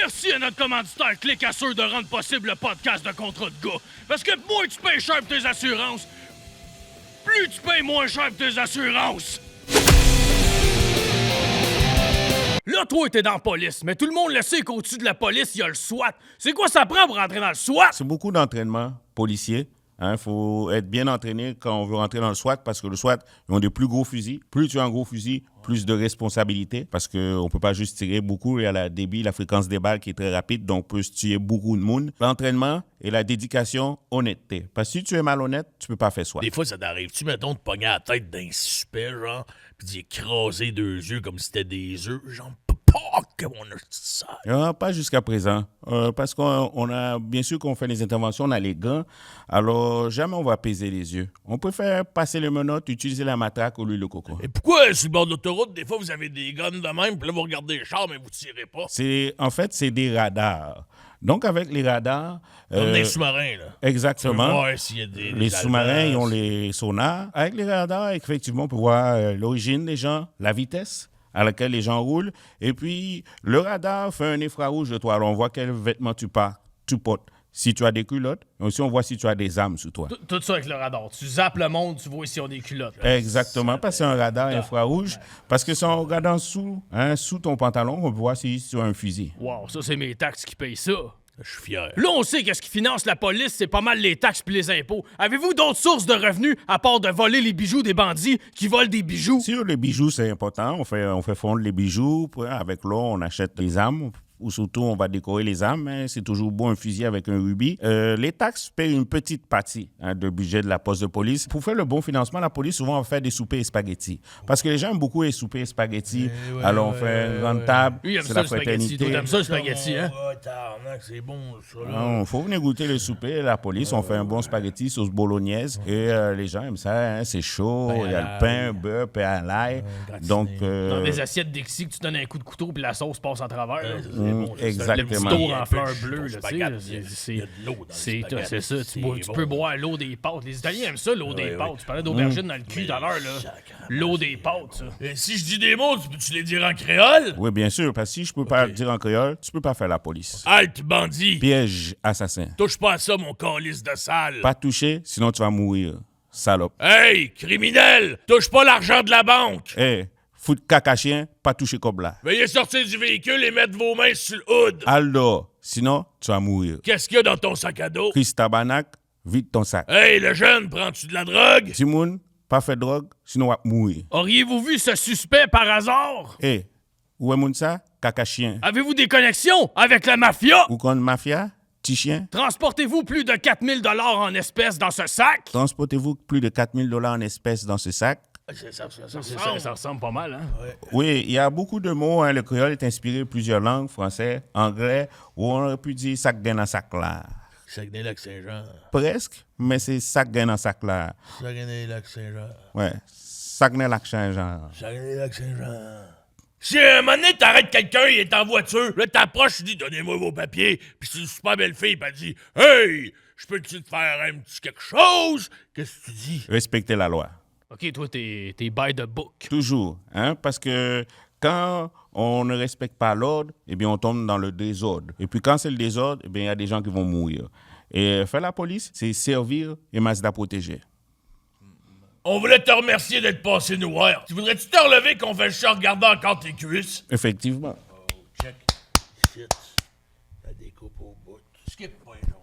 merci à notre commanditaire Click Assure de rendre possible le podcast de Contrat de gars. Parce que moins tu payes cher pour tes assurances, plus tu payes moins cher pour tes assurances. Là, toi, t'es dans la police, mais tout le monde le sait qu'au-dessus de la police, il y a le SWAT. C'est quoi ça prend pour rentrer dans le SWAT? C'est beaucoup d'entraînement policier. Il faut être bien entraîné quand on veut rentrer dans le SWAT parce que le SWAT, ils ont des plus gros fusils. Plus tu as un gros fusil, plus de responsabilité parce qu'on ne peut pas juste tirer beaucoup. Il y a la débit, la fréquence des balles qui est très rapide, donc on peut tuer beaucoup de monde. L'entraînement et la dédication, honnêteté. Parce que si tu es malhonnête, tu ne peux pas faire SWAT. Des fois, ça t'arrive-tu, mettons, de pogner la tête d'un suspect, genre, pis d'y écraser 2 yeux comme si c'était des œufs, genre, que mon ça. Pas jusqu'à présent. Parce qu'on a, bien sûr qu'on fait les interventions, on a les gants, alors jamais on va peser les yeux. On préfère passer les menottes, utiliser la matraque au lieu de coco. Et pourquoi, sur le bord de l'autoroute, des fois, vous avez des guns de même, puis là, vous regardez les chars, mais vous tirez pas? En fait, c'est des radars. Donc, avec les radars... Comme des sous-marins, là. Exactement. Ouais, s'il y a les sous-marins, ils ont les sonars. Avec les radars, effectivement, on peut voir l'origine des gens, la vitesse à laquelle les gens roulent. Et puis, le radar fait un infrarouge de toi. Alors, on voit quel vêtement tu portes. Si tu as des culottes, aussi on voit si tu as des armes sous toi. Tout ça avec le radar. Tu zappes le monde, tu vois si on a des culottes. Là. Exactement, parce que c'est un radar infrarouge. Parce que si on regarde en dessous, sous ton pantalon, on peut voir si tu as un fusil. Wow, ça, c'est mes taxes qui payent ça. Je suis fier. Là, on sait qu'est-ce qui finance la police, c'est pas mal les taxes puis les impôts. Avez-vous d'autres sources de revenus à part de voler les bijoux des bandits qui volent des bijoux? Sur les bijoux, c'est important. On fait fondre les bijoux. Avec l'eau, on achète des armes. Ou surtout, on va décorer les armes. Mais c'est toujours beau un fusil avec un rubis. Les taxes payent une petite partie du budget de la poste de police. Pour faire le bon financement, la police, souvent, on fait des soupers et spaghettis. Parce que les gens aiment beaucoup les soupers et spaghettis. Alors, on fait une grande table. C'est la fraternité. Toi, t'aimes ça, le spaghetti, hein? C'est bon, ça, là. Il faut venir goûter le souper. La police, on fait un bon spaghetti sauce bolognaise. Et les gens aiment ça. C'est chaud. Il y a le pain, beurre, pain à l'ail. Donc, dans des assiettes Dixie que tu donnes un coup de couteau puis la sauce passe en travers. Exactement. Le petit tour en fleurs bleues, là, Il y a de c'est l'eau dans c'est ça. Tu peux boire l'eau des pâtes. Les Italiens aiment ça, l'eau des pâtes. Tu parlais d'aubergine dans le cul tout à l'heure, là. L'eau des pâtes, ça. Et si je dis des mots, tu les dire en créole? Oui, bien sûr. Parce que si je peux pas le dire en créole, tu peux pas faire la police. Halte, bandit! Piège, assassin. Touche pas à ça, mon calice de sale! Pas toucher, sinon tu vas mourir. Salope. Hey, criminel! Touche pas l'argent de la banque! Hey, fout caca chien, pas toucher comme là. Veuillez sortir du véhicule et mettre vos mains sur le hood! Aldo, sinon tu vas mourir. Qu'est-ce qu'il y a dans ton sac à dos? Chris Tabarnak, vide ton sac. Hey, le jeune, prends-tu de la drogue? Timoun, pas fait de drogue, sinon on va mourir. Auriez-vous vu ce suspect par hasard? Hey, où est moun ça? Caca chien. Avez-vous des connexions avec la mafia? Ou qu'on mafia? Petit chien? Transportez-vous plus de 4000 $ en espèces dans ce sac? Transportez-vous plus de 4000 $ en espèces dans ce sac? Ça ressemble pas mal, hein? Oui, il y a beaucoup de mots. Le créole est inspiré de plusieurs langues, français, anglais, où on aurait pu dire sac gain dans sac là. Saguenay-Lac-Saint-Jean. Presque, mais c'est sac gain dans sac là. Saguenay-Lac-Saint-Jean. Ouais, Saguenay-Lac-Saint-Jean. Saguenay-Lac-Saint-Jean. Si à un moment donné, t'arrêtes quelqu'un, il est en voiture, là, t'approches, tu dis, donnez-moi vos papiers, puis c'est une super belle fille, puis elle dit, hey, je peux-tu te faire un petit quelque chose? Qu'est-ce que tu dis? Respectez la loi. OK, toi, t'es by the book. Toujours, parce que quand on ne respecte pas l'ordre, eh bien, on tombe dans le désordre. Et puis, quand c'est le désordre, eh bien, il y a des gens qui vont mourir. Et faire la police, c'est servir et Mazda protéger. On voulait te remercier d'être passé nous voir. Tu voudrais-tu te relever qu'on fait le chat regarder encore tes cuisses? Effectivement. Oh, check. Shit. La découpe au bout. Skip, point jaune.